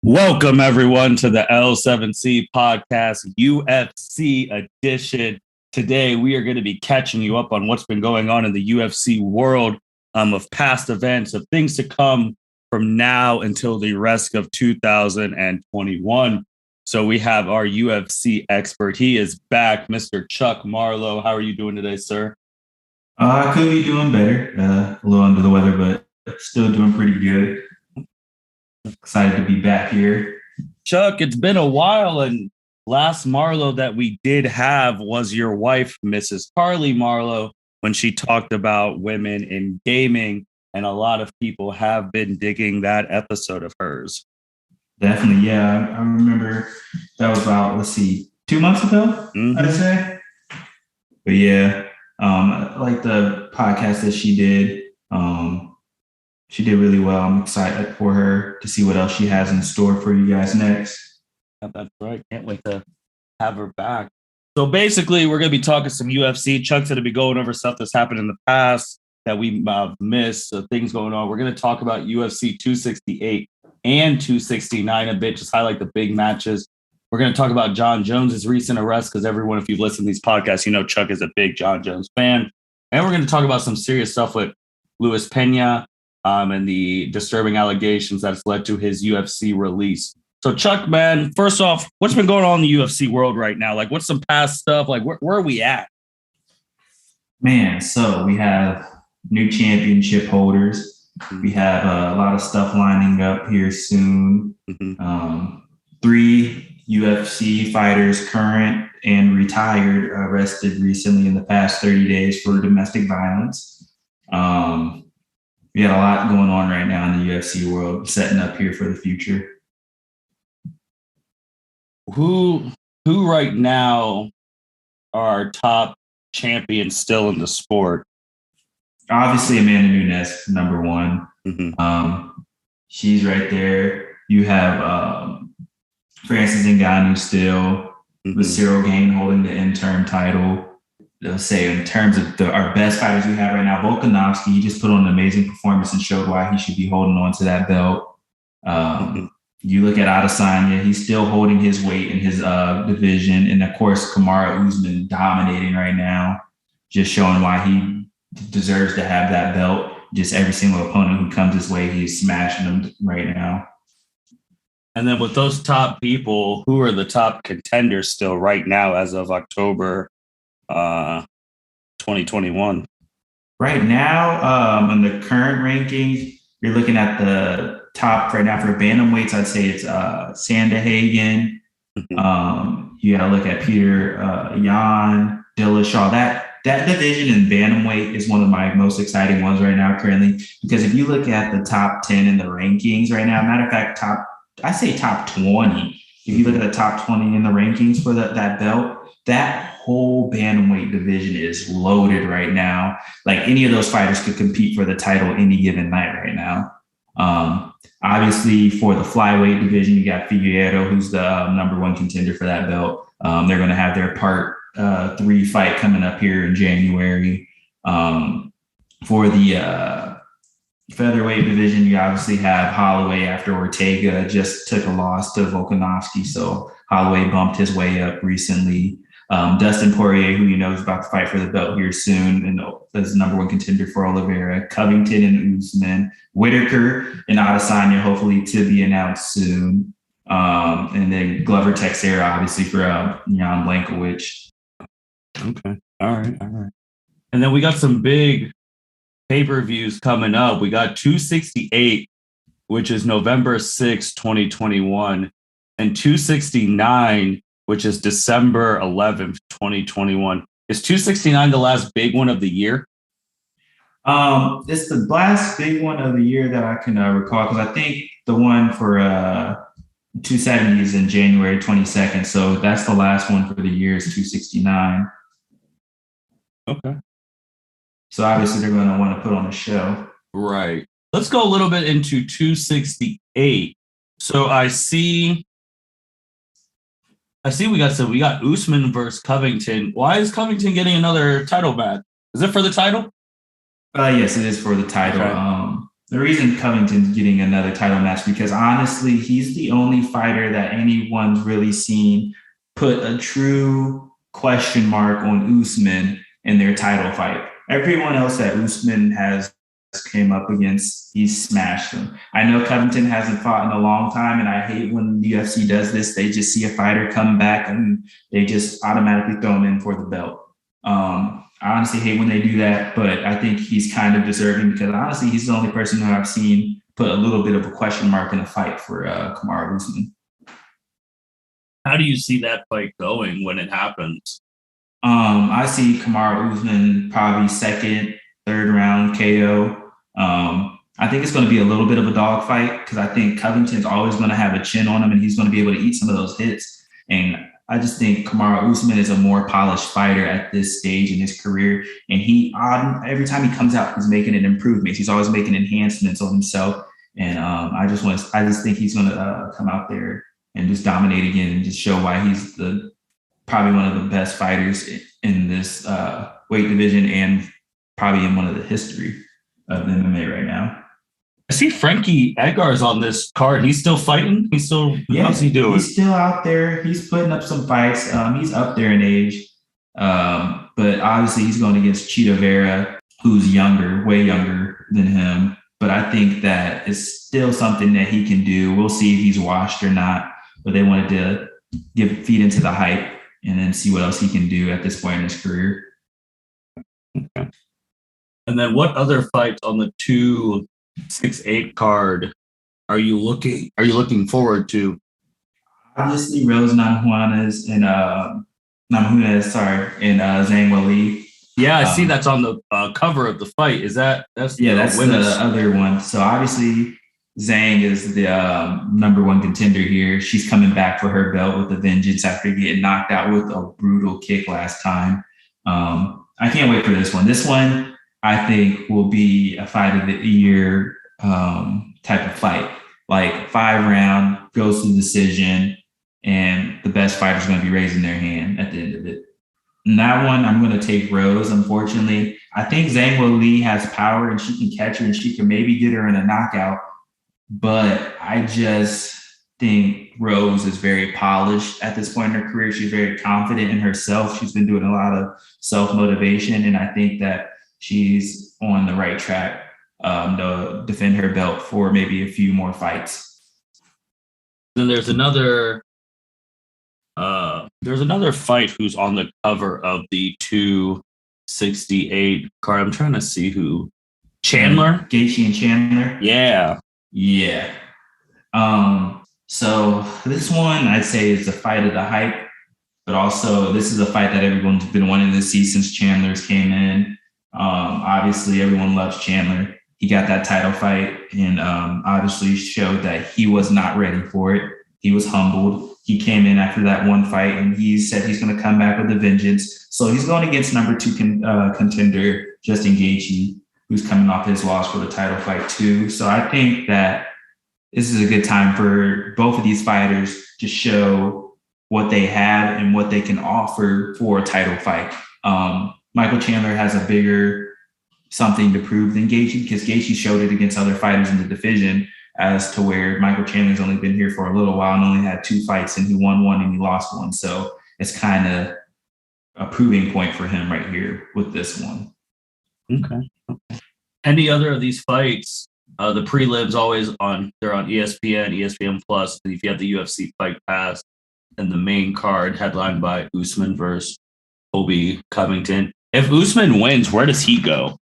Welcome, everyone, to the L7C podcast, UFC edition. Today, we are going to be catching you up on what's been going on in the UFC world, of past events, of things to come from now until the rest of 2021. So we have our UFC expert. He is back, Mr. Chuck Marlowe. How are you doing today, sir? I could be doing better. A little under the weather, but still doing pretty good. Excited to be back here. Chuck, it's been a while, and last Marlowe that we did have was your wife, Mrs. Carly Marlowe, when she talked about women in gaming, and a lot of people have been digging that episode of hers. Definitely, yeah. I remember that was about, 2 months ago, I'd say. But yeah, I like the podcast that she did. She did really well. I'm excited for her to see what else she has in store for you guys next. That's right. Can't wait to have her back. So basically, we're going to be talking some UFC. Chuck's going to be going over stuff that's happened in the past that we missed, things going on. We're going to talk about UFC 268 and 269 a bit, just highlight the big matches. We're going to talk about Jon Jones' recent arrest, because everyone, if you've listened to these podcasts, you know Chuck is a big Jon Jones fan. And we're going to talk about some serious stuff with Luis Peña, and the disturbing allegations that's led to his UFC release. So, Chuck, man, first off, what's been going on in the UFC world right now? Like, what's some past stuff? Like, where are we at? Man, so we have new championship holders. We have a lot of stuff lining up here soon. 3 UFC fighters, current and retired, arrested recently in the past 30 days for domestic violence. We got a lot going on right now in the UFC world, setting up here for the future. Who right now are top champions still in the sport? Obviously, Amanda Nunes, number one. She's right there. You have Francis Ngannou still, with Cyril Gane holding the interim title. They'll say in terms of our best fighters we have right now, Volkanovski, he just put on an amazing performance and showed why he should be holding on to that belt. You look at Adesanya, he's still holding his weight in his division. And of course, Kamaru Usman dominating right now, just showing why he deserves to have that belt. Just every single opponent who comes his way, he's smashing them right now. And then with those top people, who are the top contenders still right now as of October 2021? Right now, in the current rankings, you're looking at the top right now for bantamweights. I'd say it's Sandhagen. You got to look at Peter Yan, Dillashaw. That division in bantamweight is one of my most exciting ones right now currently, because if you look at the top 10 in the rankings right now, matter of fact, top 20. If you look at the top 20 in the rankings for that belt, that whole bantamweight division is loaded right now. Like, any of those fighters could compete for the title any given night right now. Obviously, for the flyweight division, you got Figueiredo, who's the number one contender for that belt. They're going to have their part 3 fight coming up here in January. For the featherweight division, you obviously have Holloway after Ortega just took a loss to Volkanovski. So Holloway bumped his way up recently. Dustin Poirier, who you know is about to fight for the belt here soon, and is the number one contender for Oliveira. Covington and Usman. Whitaker and Adesanya, hopefully to be announced soon. And then Glover Teixeira, obviously, for Jan Blachowicz. Okay. All right. And then we got some big pay-per-views coming up. We got 268, which is November 6, 2021, and 269, which is December 11th, 2021. Is 269 the last big one of the year? It's the last big one of the year that I can recall, because I think the one for 270 is in January 22nd. So that's the last one for the year, is 269. Okay. So obviously they're going to want to put on a show. Right. Let's go a little bit into 268. So I see we got Usman versus Covington. Why is Covington getting another title match? Is it for the title? Yes, it is for the title. Okay. the reason Covington's getting another title match, because honestly, he's the only fighter that anyone's really seen put a true question mark on Usman in their title fight. Everyone else that Usman has came up against, he's smashed them. I know Covington hasn't fought in a long time, and I hate when the UFC does this. They just see a fighter come back and they just automatically throw him in for the belt. I honestly hate when they do that, but I think he's kind of deserving because honestly, he's the only person who I've seen put a little bit of a question mark in a fight for Kamaru Usman. How do you see that fight going when it happens? I see Kamaru Usman probably second, third round KO. I think it's going to be a little bit of a dogfight because I think Covington's always going to have a chin on him and he's going to be able to eat some of those hits. And I just think Kamaru Usman is a more polished fighter at this stage in his career. And every time he comes out, he's making an improvement. He's always making enhancements on himself. And I just think he's going to come out there and just dominate again and just show why he's probably one of the best fighters in this weight division and probably in one of the history of MMA right now. I see Frankie Edgar's on this card. He's still fighting. How's he doing? He's still out there. He's putting up some fights. He's up there in age, but obviously he's going against Chito Vera, who's younger, way younger than him. But I think that it's still something that he can do. We'll see if he's washed or not. But they wanted to feed into the hype and then see what else he can do at this point in his career. Okay. And then what other fights on the 268 card are you looking forward to? Obviously, Rose Namajunas and Zhang Weili. Yeah, I see that's on the cover of the fight. That's the other one. So obviously, Zhang is the number one contender here. She's coming back for her belt with a vengeance after getting knocked out with a brutal kick last time. I can't wait for this one. This one, I think, will be a fight of the year type of fight. Like 5 round, goes to decision, and the best fighter's going to be raising their hand at the end of it. And that one, I'm going to take Rose, unfortunately. I think Zhang Weili has power, and she can catch her, and she can maybe get her in a knockout. But I just think Rose is very polished at this point in her career. She's very confident in herself. She's been doing a lot of self-motivation, and I think that she's on the right track to defend her belt for maybe a few more fights. Then there's another fight who's on the cover of the 268 card. I'm trying to see who. Chandler? Gaethje and Chandler? Yeah. So this one, I'd say, is the fight of the hype, but also this is a fight that everyone's been wanting to see since Chandler's came in. Obviously, everyone loves Chandler. He got that title fight and obviously showed that he was not ready for it. He was humbled. He came in after that one fight and he said he's going to come back with a vengeance. So he's going against number 2 contender, Justin Gaethje, who's coming off his loss for the title fight too. So I think that this is a good time for both of these fighters to show what they have and what they can offer for a title fight. Michael Chandler has a bigger something to prove than Gaethje because Gaethje showed it against other fighters in the division, as to where Michael Chandler's only been here for a little while and only had 2 fights, and he won 1 and he lost 1. So it's kind of a proving point for him right here with this one. Okay. Any other of these fights, the prelims they're on ESPN, ESPN Plus. If you have the UFC Fight Pass, and the main card headlined by Usman versus Colby Covington. If Usman wins, where does he go?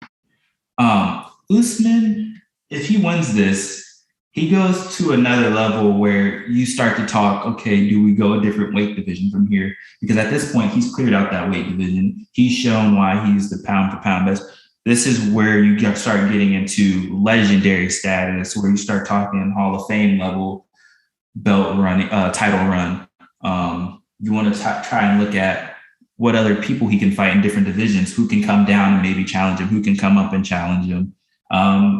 Usman, if he wins this, he goes to another level where you start to talk, okay, do we go a different weight division from here? Because at this point, he's cleared out that weight division. He's shown why he's the pound for pound best. This is where you start getting into legendary status, where you start talking Hall of Fame level belt running, title run. You want to try and look at what other people he can fight in different divisions, who can come down and maybe challenge him, who can come up and challenge him.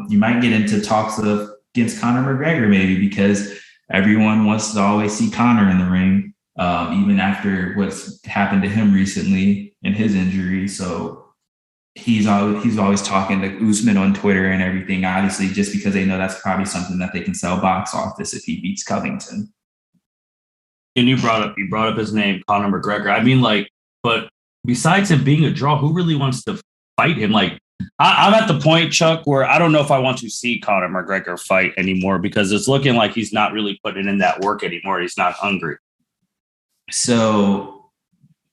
You might get into talks against Conor McGregor maybe, because everyone wants to always see Conor in the ring, even after what's happened to him recently and his injury. So he's always talking to Usman on Twitter and everything, obviously, just because they know that's probably something that they can sell box office if he beats Covington. And you brought up his name, Conor McGregor. I mean, like, but besides him being a draw, who really wants to fight him? Like, I'm at the point, Chuck, where I don't know if I want to see Conor McGregor fight anymore because it's looking like he's not really putting in that work anymore. He's not hungry. So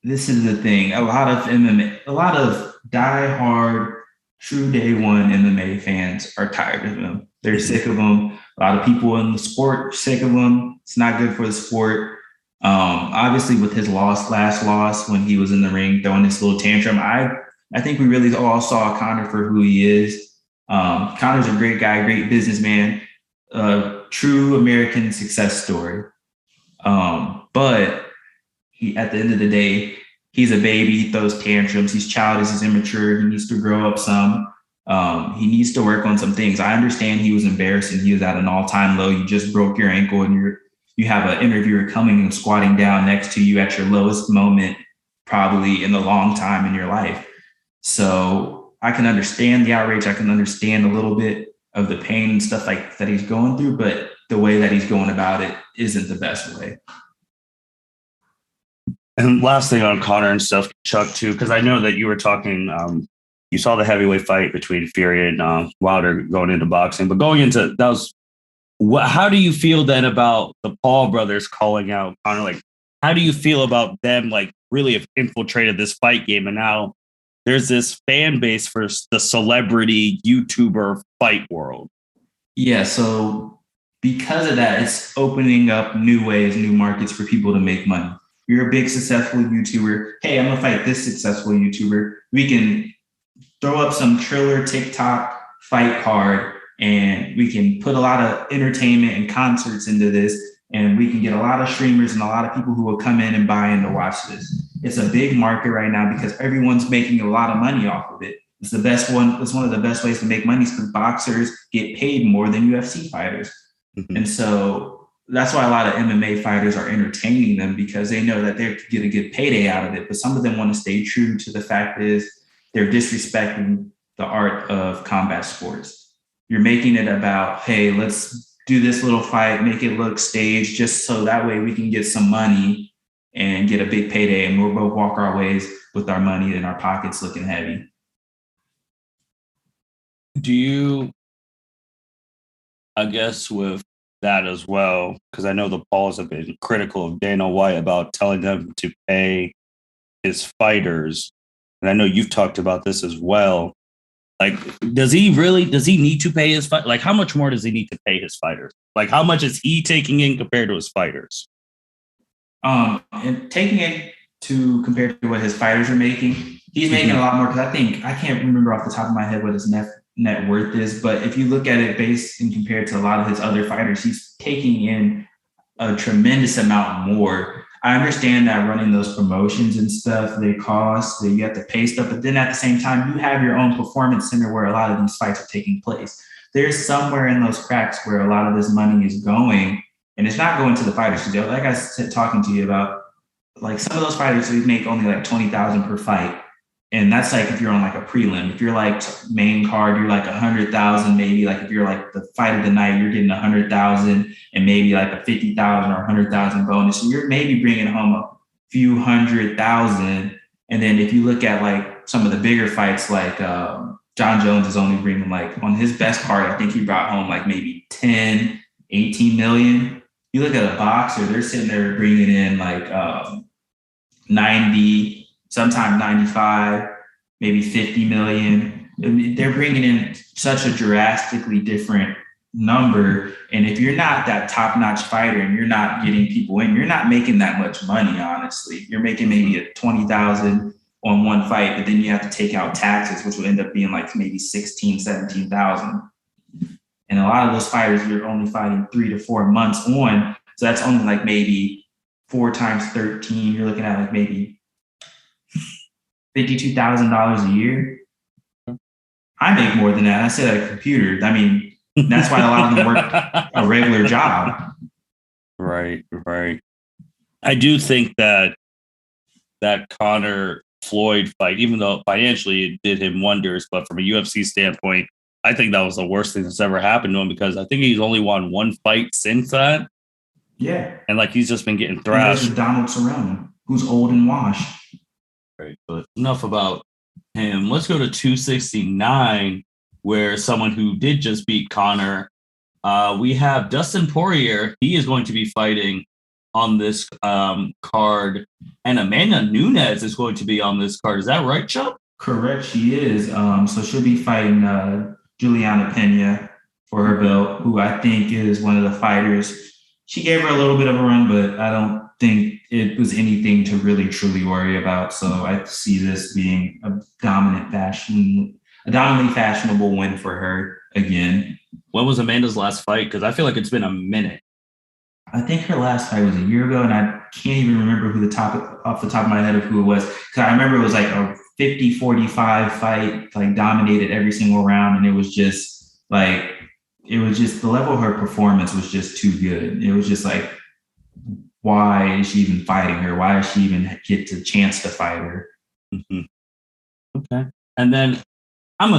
this is the thing. A lot of MMA, a lot of diehard, true day one MMA fans are tired of him. They're sick of him. A lot of people in the sport are sick of him. It's not good for the sport. Obviously, with his last loss when he was in the ring throwing this little tantrum, I think we really all saw Conor for who he is. Conor's a great guy, great businessman, true American success story. But he, at the end of the day, he's a baby. He throws tantrums. He's childish. He's immature. He needs to grow up some. He needs to work on some things. I understand he was embarrassed and he was at an all-time low. You just broke your ankle and you have an interviewer coming and squatting down next to you at your lowest moment, probably in a long time in your life. So I can understand the outrage. I can understand a little bit of the pain and stuff like that he's going through, but the way that he's going about it isn't the best way. And last thing on Conor and stuff, Chuck, too, because I know that you were talking, you saw the heavyweight fight between Fury and Wilder going into boxing, but going into that was, how do you feel then about the Paul brothers calling out Conor? Like, how do you feel about them, like, really have infiltrated this fight game? And now there's this fan base for the celebrity YouTuber fight world. Yeah. So because of that, it's opening up new ways, new markets for people to make money. You're a big successful YouTuber. Hey, I'm gonna fight this successful YouTuber. We can throw up some Triller TikTok fight card and we can put a lot of entertainment and concerts into this. And we can get a lot of streamers and a lot of people who will come in and buy in to watch this. It's a big market right now because everyone's making a lot of money off of it. It's the best one. It's one of the best ways to make money because boxers get paid more than UFC fighters. Mm-hmm. And so that's why a lot of MMA fighters are entertaining them because they know that they're going to get a good payday out of it. But some of them want to stay true to the fact is they're disrespecting the art of combat sports. You're making it about, hey, let's do this little fight, make it look staged just so that way we can get some money and get a big payday and we'll both walk our ways with our money in our pockets looking heavy. Do you, I guess with that as well, because I know the Pauls have been critical of Dana White about telling them to pay his fighters. And I know you've talked about this as well. Like, does he need to pay his fight? Like, how much more does he need to pay his fighters? Like, how much is he taking in compared to his fighters? And taking it to compared to what his fighters are making, he's making a lot more. Because I can't remember off the top of my head what his net worth is, but if you look at it based and compared to a lot of his other fighters, he's taking in a tremendous amount more. I understand that running those promotions and stuff, they cost, that you have to pay stuff, but then at the same time, you have your own performance center where a lot of these fights are taking place. There's somewhere in those cracks where a lot of this money is going, and it's not going to the fighters. Like I said, talking to you about, like some of those fighters, we make only like $20,000 per fight. And that's like if you're on like a prelim. If you're like main card, you're like 100,000 maybe. Like if you're like the fight of the night, you're getting 100,000 and maybe like a 50,000 or 100,000 bonus. So you're maybe bringing home a few 100,000. And then if you look at like some of the bigger fights, like Jon Jones is only bringing like on his best card, I think he brought home like maybe 10, 18 million. You look at a boxer, they're sitting there bringing in like 90. Sometimes 95, maybe 50 million. I mean, they're bringing in such a drastically different number. And if you're not that top-notch fighter and you're not getting people in, you're not making that much money, honestly. You're making maybe a 20,000 on one fight, but then you have to take out taxes, which will end up being like maybe 16, 17,000. And a lot of those fighters, you're only fighting 3 to 4 months on. So that's only like maybe 4 times 13. You're looking at like maybe $52,000 a year. I make more than that. I sit at a computer. I mean, that's why a lot of them work a regular job. Right. I do think that Conor Floyd fight, even though financially it did him wonders. But from a UFC standpoint, I think that was the worst thing that's ever happened to him because I think he's only won one fight since that. Yeah. And like he's just been getting And thrashed. there's Donald Cerrone, who's old and washed. Right, but enough about him. Let's go to 269, where someone who did just beat Conor. We have Dustin Poirier. He is going to be fighting on this card, and Amanda Nunes is going to be on this card. Is that right, Chuck? Correct, she is. So she'll be fighting Juliana Peña for her belt, who I think is one of the fighters. She gave her a little bit of a run, but I don't think it was anything to really truly worry about. So I see this being a dominantly fashionable win for her again. When was Amanda's last fight? Because I feel like it's been a minute. I think her last fight was a year ago, and I can't even remember off the top of my head of who it was. Because I remember it was like a 50-45 fight, like dominated every single round, and it was just the level of her performance was just too good. It was just like, why is she even fighting her? Why does she even get the chance to fight her? Mm-hmm. Okay, and then I'm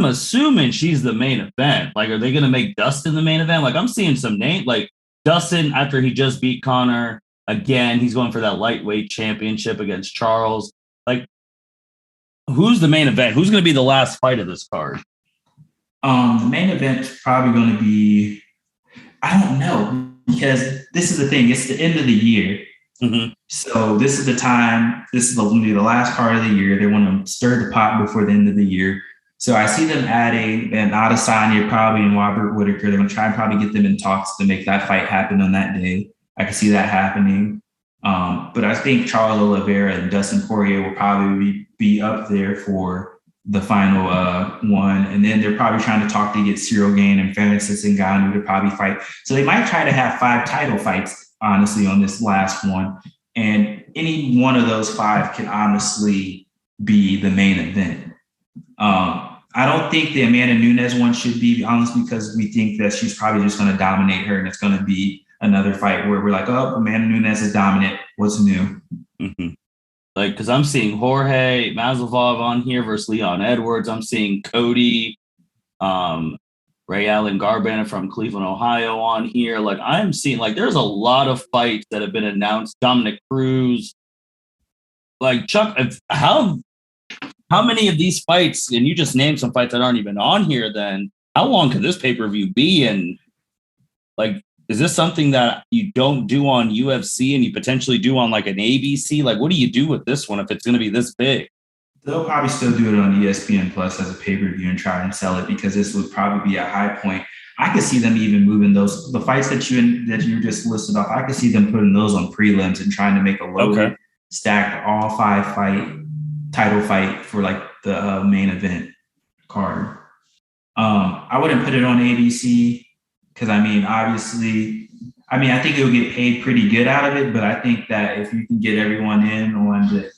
assuming she's the main event. Like, are they going to make Dustin the main event? Like, I'm seeing some name like Dustin after he just beat Conor. Again, he's going for that lightweight championship against Charles. Like, who's the main event? Who's going to be the last fight of this card? The main event's probably going to be, I don't know, because this is the thing. It's the end of the year. Mm-hmm. So this is the time. This is the last part of the year. They want to stir the pot before the end of the year. So I see them adding an Adesanya probably and Robert Whittaker. They're going to try and probably get them in talks to make that fight happen on that day. I can see that happening. But I think Charles Oliveira and Dustin Poirier will probably be up there for the final one. And then they're probably trying to talk to get Cyril Gane and Francis Ngannou to probably fight. So they might try to have 5 title fights, honestly, on this last one. And any one of those 5 can honestly be the main event. I don't think the Amanda Nunes one should be, honest, because we think that she's probably just going to dominate her and it's going to be another fight where we're like, oh, Amanda Nunes is dominant. What's new? Mm-hmm. Like, because I'm seeing Jorge Masvidal on here versus Leon Edwards. I'm seeing Cody, Ray Allen Garbrandt from Cleveland, Ohio on here. Like, I'm seeing, like, there's a lot of fights that have been announced. Dominic Cruz. Like, Chuck, how many of these fights, and you just named some fights that aren't even on here, then how long could this pay-per-view be? And, like, is this something that you don't do on UFC and you potentially do on, like, an ABC? Like, what do you do with this one if it's going to be this big? They'll probably still do it on ESPN Plus as a pay-per-view and try and sell it because this would probably be a high point. I could see them even moving the fights that you just listed off. I could see them putting those on prelims and trying to make a loaded, stacked all 5 fight title fight for like the main event card. I wouldn't put it on ABC because I think it'll get paid pretty good out of it, but I think that if you can get everyone in on the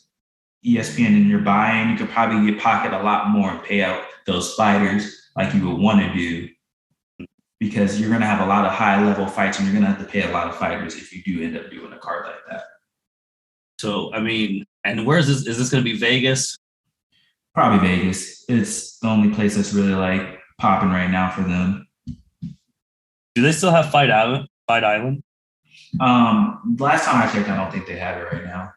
ESPN and you're buying, you could probably pocket a lot more and pay out those fighters like you would want to do because you're going to have a lot of high level fights and you're going to have to pay a lot of fighters if you do end up doing a card like that. So, I mean, and where is this? Is this going to be Vegas? Probably Vegas. It's the only place that's really like popping right now for them. Do they still have Fight Island? Last time I checked, I don't think they have it right now.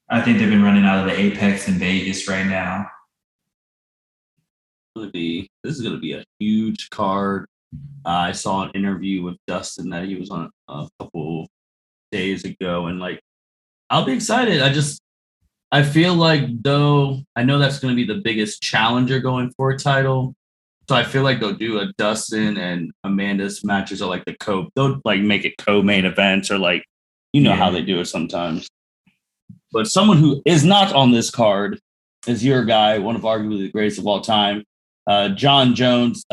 I think they've been running out of the Apex in Vegas right now. This is going to be a huge card. I saw an interview with Dustin that he was on a couple days ago, and like, I'll be excited. I feel like, though, I know that's going to be the biggest challenger going for a title. So I feel like they'll do a Dustin and Amanda's matches or like they'll like make it co-main events or like, how they do it sometimes. But someone who is not on this card is your guy, one of arguably the greatest of all time, Jon Jones,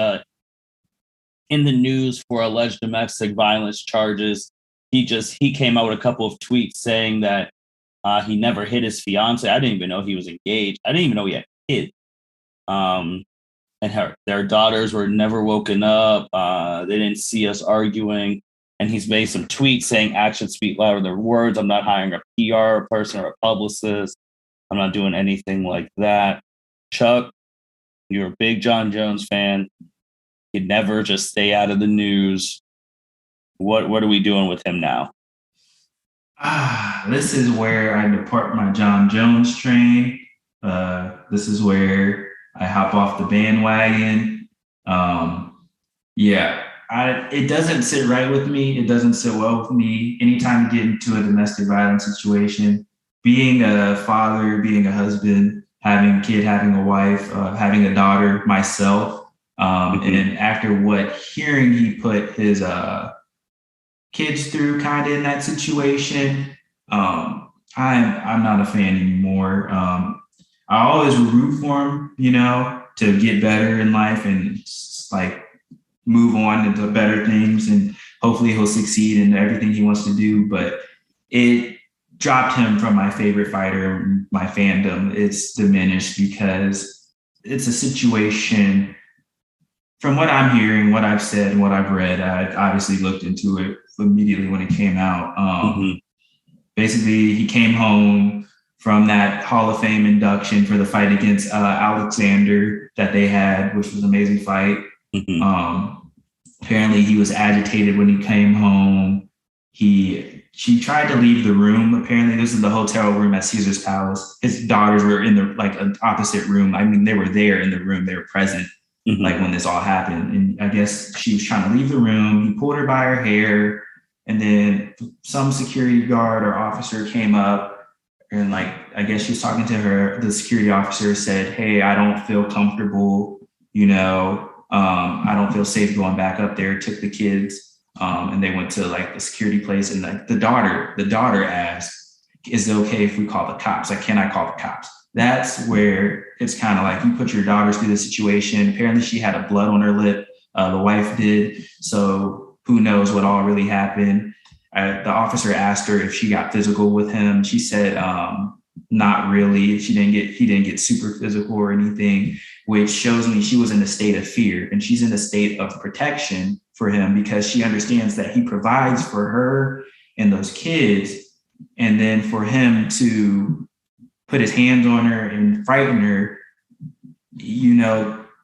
in the news for alleged domestic violence charges. He came out with a couple of tweets saying that he never hit his fiance. I didn't even know he was engaged. I didn't even know he had kids. And their daughters were never woken up. They didn't see us arguing. and he's made some tweets saying actions speak louder than words. I'm not hiring a PR person or a publicist. I'm not doing anything like that. Chuck, you're a big Jon Jones fan. He'd never just stay out of the news. What are we doing with him now? This is where I depart my Jon Jones train. This is where I hop off the bandwagon. It doesn't sit right with me. It doesn't sit well with me. Anytime you get into a domestic violence situation, being a father, being a husband, having a kid, having a wife, having a daughter myself, and after hearing he put his kids through kind of in that situation, I'm not a fan anymore. I always root for him, to get better in life and like move on into better things, and hopefully he'll succeed in everything he wants to do. But it dropped him from my favorite fighter. My fandom it's diminished because it's a situation. From what I'm hearing, what I've said, and what I've read, I obviously looked into it immediately when it came out. Basically, he came home from that Hall of Fame induction for the fight against Alexander that they had, which was an amazing fight. Apparently, he was agitated when he came home. She tried to leave the room. Apparently, this is the hotel room at Caesar's Palace. His daughters were in an opposite room. I mean, they were there in the room. They were present. Like when this all happened. And I guess she was trying to leave the room. He pulled her by her hair, and then some security guard or officer came up, and I guess she was talking to her. The security officer said, "Hey, I don't feel comfortable, I don't feel safe going back up there." Took the kids, and they went to the security place, and the daughter asked, "Is it okay if we call the cops? Can I call the cops?" That's where it's kind of like you put your daughters through the situation. Apparently she had a blood on her lip. The wife did. So who knows what all really happened. The officer asked her if she got physical with him. She said, not really. He didn't get super physical or anything, which shows me she was in a state of fear, and she's in a state of protection for him because she understands that he provides for her and those kids. And then for him to put his hands on her and frighten her,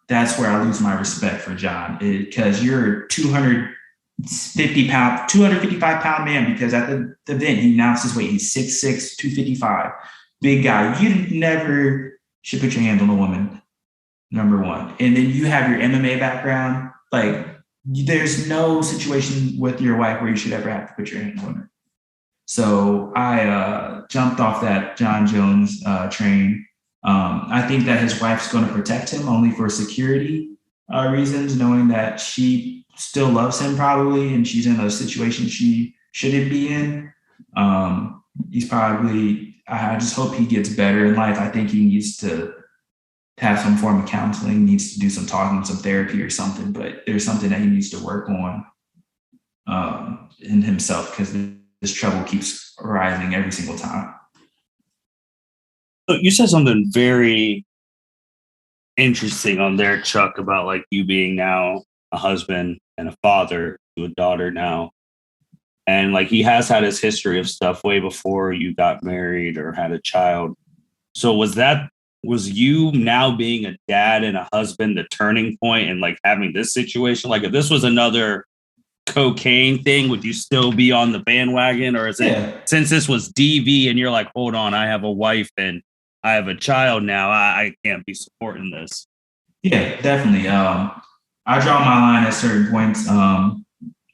that's where I lose my respect for Jon, because you're a 255-pound man, because at the event he announced his weight. He's 6'6", 255, big guy. You never should put your hands on a woman, number one. And then you have your MMA background. There's no situation with your wife where you should ever have to put your hands on her. So I jumped off that Jon Jones train. I think that his wife's going to protect him only for security reasons, knowing that she still loves him probably, and she's in a situation she shouldn't be in. I just hope he gets better in life. I think he needs to have some form of counseling, needs to do some talking, some therapy or something, but there's something that he needs to work on in himself, because this trouble keeps rising every single time. So you said something very interesting on there, Chuck, about you being now a husband and a father to a daughter now. And he has had his history of stuff way before you got married or had a child. So was you now being a dad and a husband the turning point and having this situation? If this was another cocaine thing, would you still be on the bandwagon? Or is it, since this was DV and you're hold on, I have a wife and I have a child now, I can't be supporting this? Yeah, definitely. I draw my line at certain points from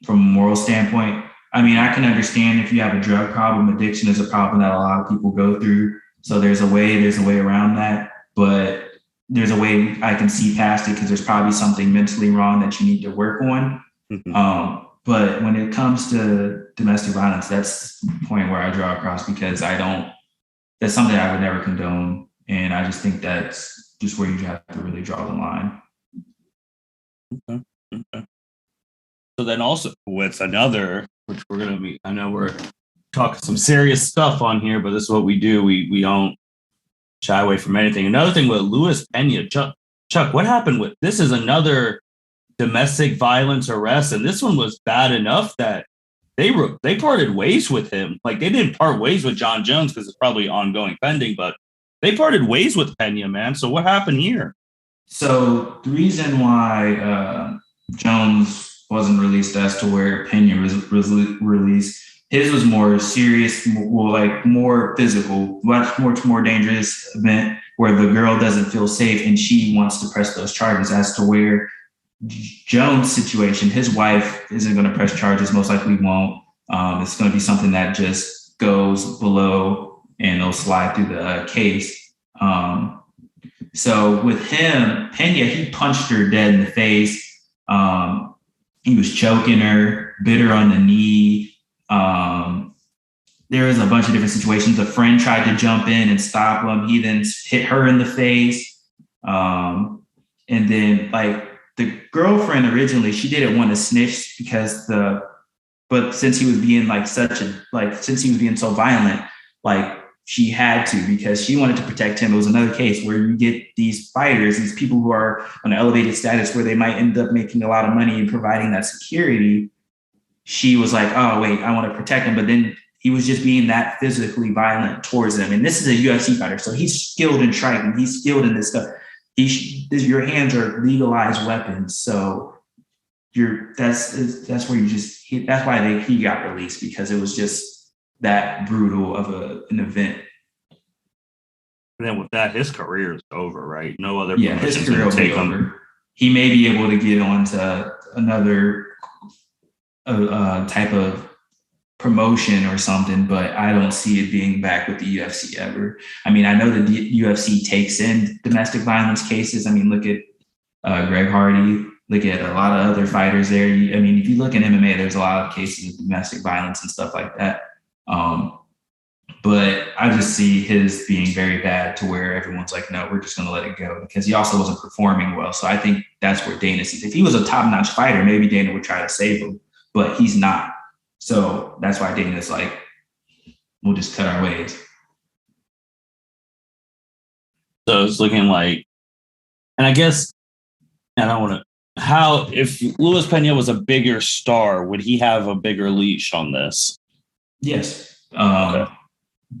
a moral standpoint. I mean, I can understand if you have a drug problem. Addiction is a problem that a lot of people go through. So there's a way around that. But there's a way I can see past it, because there's probably something mentally wrong that you need to work on. But when it comes to domestic violence, that's the point where I draw across, because that's something I would never condone. And I just think that's just where you have to really draw the line. Okay. So then also with another, which I know we're talking some serious stuff on here, but this is what we do. We don't shy away from anything. Another thing with Luis Peña, Chuck, what happened with this? Is another domestic violence arrest, and this one was bad enough that they parted ways with him. Like they didn't part ways with Jon Jones because it's probably ongoing pending, but they parted ways with Peña, man. So what happened here? So the reason why Jones wasn't released as to where Peña was released, his was more serious, more physical, much more dangerous event where the girl doesn't feel safe and she wants to press those charges. As to where Jones' situation, his wife isn't going to press charges, most likely won't. It's going to be something that just goes below and it'll slide through the case. So with him, Peña, he punched her dead in the face. He was choking her, bit her on the knee. There was a bunch of different situations. A friend tried to jump in and stop him. He then hit her in the face. And then like the girlfriend originally, she didn't want to snitch but since he was being since he was being so violent, like she had to because she wanted to protect him. It was another case where you get these fighters, these people who are on an elevated status where they might end up making a lot of money and providing that security. She was like, oh, wait, I want to protect him. But then he was just being that physically violent towards them. And this is a UFC fighter. So he's skilled in striking. He's skilled in this stuff. Your hands are legalized weapons. So that's why he got released, because it was just that brutal of an event. And then with that, his career is over, right? No other. Yeah, his career will be over. He may be able to get on to another type of promotion or something, but I don't see it being back with the UFC ever. I mean, I know the UFC takes in domestic violence cases. I mean, look at Greg Hardy. Look at a lot of other fighters there. I mean, if you look at MMA, there's a lot of cases of domestic violence and stuff like that. But I just see his being very bad to where everyone's like, no, we're just going to let it go, because he also wasn't performing well. So I think that's where Dana sees. If he was a top-notch fighter, maybe Dana would try to save him, but he's not. So that's why Dana's like, we'll just cut our ways. So it's looking like, and I guess, I don't want to, if Luis Peña was a bigger star, would he have a bigger leash on this? Yes. Okay.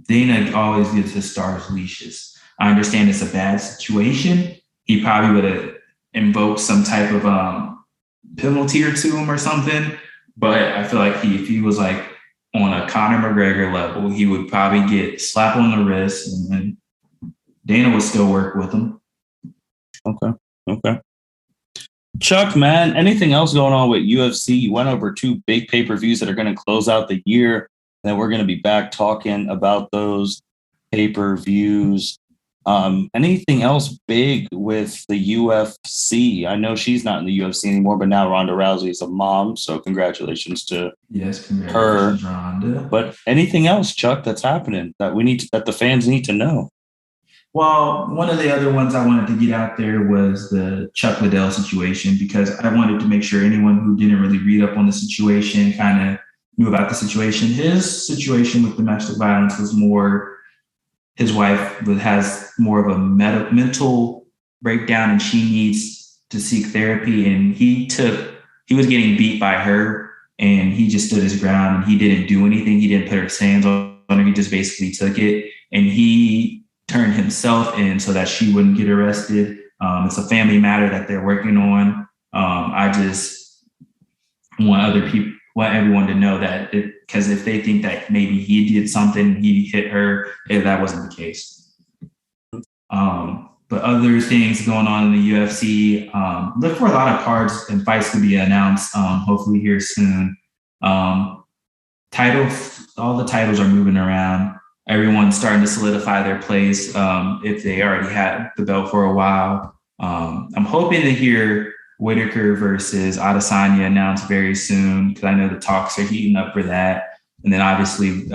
Dana always gives his stars leashes. I understand it's a bad situation. He probably would have invoked some type of penalty or to him or something. But I feel like if he was like on a Conor McGregor level, he would probably get slapped on the wrist, and then Dana would still work with him. Okay. Chuck, man, anything else going on with UFC? You went over 2 big pay-per-views that are going to close out the year. Then we're going to be back talking about those pay-per-views. Anything else big with the UFC? I know she's not in the UFC anymore, but now Ronda Rousey is a mom, so congratulations to her. Ronda. But anything else, Chuck, that's happening that the fans need to know? Well, one of the other ones I wanted to get out there was the Chuck Liddell situation, because I wanted to make sure anyone who didn't really read up on the situation kind of knew about the situation. His situation with domestic violence was more, his wife has more of a mental breakdown and she needs to seek therapy. And he was getting beat by her and he just stood his ground and he didn't do anything. He didn't put his hands on her. He just basically took it, and he turned himself in so that she wouldn't get arrested. It's a family matter that they're working on. I just want everyone to know that, because if they think that maybe he did something, he hit her, that wasn't the case. But other things going on in the UFC, look for a lot of cards and fights to be announced, hopefully here soon. All the titles are moving around. Everyone's starting to solidify their place if they already had the belt for a while. I'm hoping to hear Whitaker versus Adesanya announced very soon, because I know the talks are heating up for that. And then obviously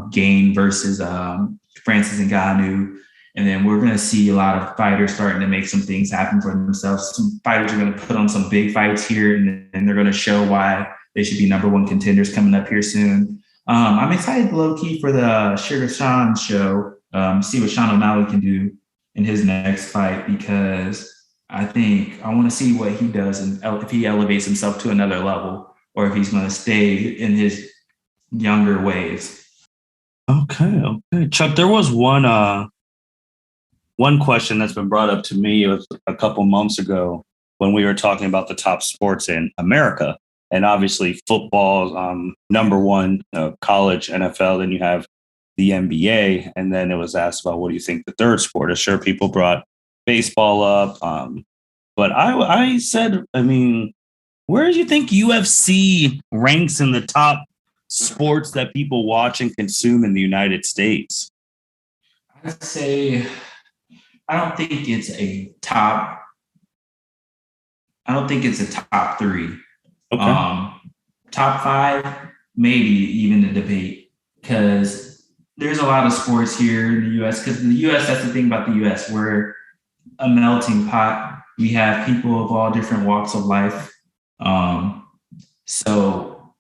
Gain versus Francis Ngannou. And then we're going to see a lot of fighters starting to make some things happen for themselves. Some fighters are going to put on some big fights here, and they're going to show why they should be #1 contenders coming up here soon. I'm excited low-key for the Sugar Sean show, see what Sean O'Malley can do in his next fight, because I think I want to see what he does and if he elevates himself to another level, or if he's going to stay in his younger waves. Okay. Chuck, there was one question that's been brought up to me. It was a couple months ago when we were talking about the top sports in America. And obviously football, number one, college, NFL. Then you have the NBA. And then it was asked about what do you think the third sport is? Sure, people brought baseball up. But I said, I mean, where do you think UFC ranks in the top sports that people watch and consume in the United States? I'd say I don't think it's a top. I don't think it's a top three. Okay. Top five, maybe even a debate, because there's a lot of sports here in the U.S. Because in the U.S., that's the thing about the U.S. We're a melting pot. We have people of all different walks of life. So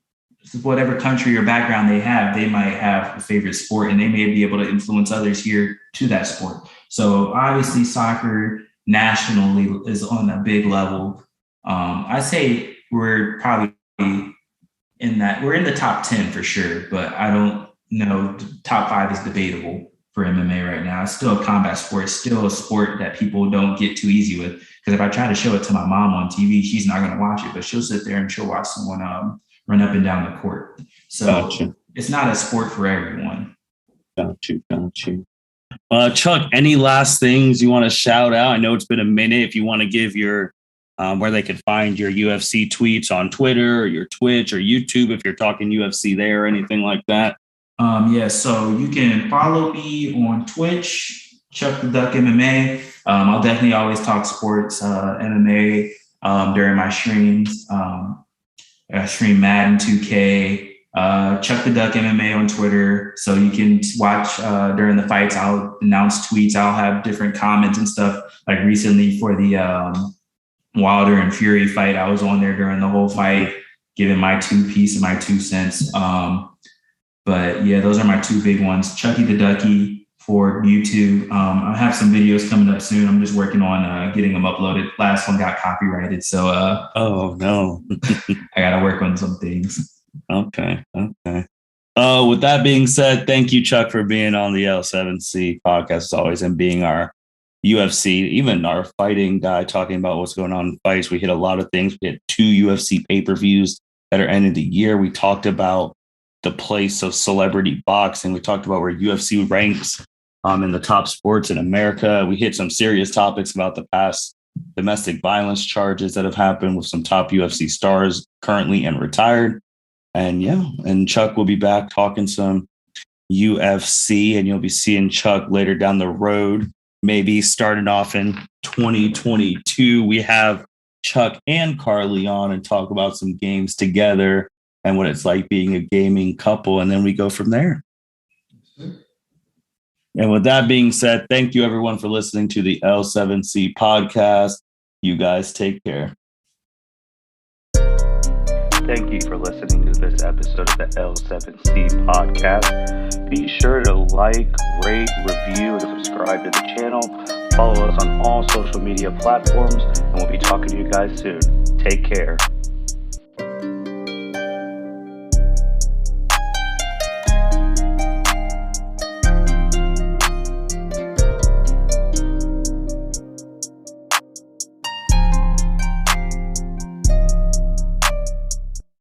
whatever country or background they have, they might have a favorite sport, and they may be able to influence others here to that sport. So obviously, soccer nationally is on a big level. I say we're probably we're in the top 10 for sure, but I don't know. Top five is debatable for MMA right now. It's still a combat sport. It's still a sport that people don't get too easy with. Because if I try to show it to my mom on TV, she's not going to watch it, but she'll sit there and she'll watch someone run up and down the court. So Gotcha. It's not a sport for everyone. Got you. Chuck, any last things you want to shout out? I know it's been a minute. If you want to give your where they can find your UFC tweets on Twitter or your Twitch or YouTube, if you're talking UFC there or anything like that. So you can follow me on Twitch, Chuck the Duck MMA. I'll definitely always talk sports, MMA during my streams. I stream Madden 2K, Chuck the Duck MMA on Twitter. So you can watch during the fights. I'll announce tweets. I'll have different comments and stuff. Like recently for the Wilder and Fury fight, I was on there during the whole fight, giving my 2 piece and my 2 cents. But yeah, those are my 2 big ones. Chucky the Ducky for YouTube. I have some videos coming up soon. I'm just working on getting them uploaded. Last one got copyrighted, so oh no, I got to work on some things. Okay. With that being said, thank you, Chuck, for being on the L7C podcast as always and being our UFC, even our fighting guy, talking about what's going on in fights. We hit a lot of things. We had 2 UFC pay-per-views that are ending the year. We talked about the place of celebrity boxing. We talked about where UFC ranks in the top sports in America. We hit some serious topics about the past domestic violence charges that have happened with some top UFC stars currently and retired. And Chuck will be back talking some UFC, and you'll be seeing Chuck later down the road, maybe starting off in 2022. We have Chuck and Carly on and talk about some games together and what it's like being a gaming couple. And then we go from there. And with that being said, thank you everyone for listening to the L7C podcast. You guys take care. Thank you for listening to this episode of the L7C podcast. Be sure to like, rate, review, and subscribe to the channel. Follow us on all social media platforms, and we'll be talking to you guys soon. Take care.